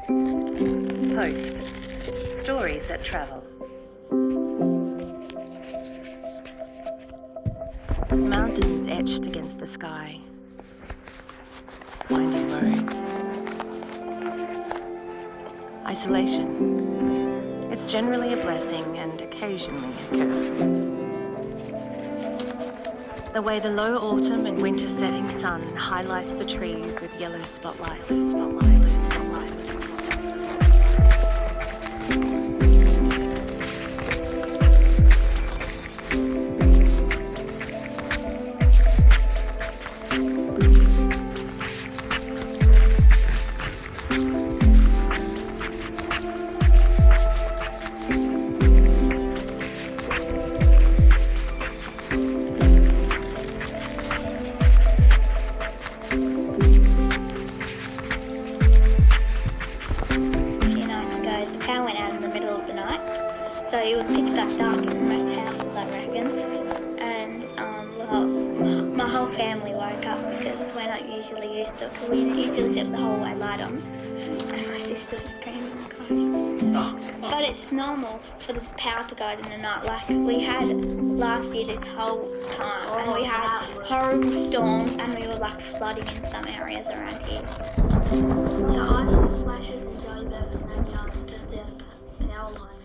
Post. Stories that travel. Mountains etched against the sky. Winding roads. Isolation. It's generally a blessing and occasionally a curse. The way the low autumn and winter setting sun highlights the trees with yellow spotlight. So it was pitch black dark in most houses, I reckon. And my whole family woke up because we're not usually used to it. Because we usually set the whole way light on. And my sister was screaming and crying. But it's normal for the power to go out in the night. Like we had last year this whole time, and we had horrible storms, and we were like flooding in some areas around here. The ice flashes and jellybugs and only turns out power line.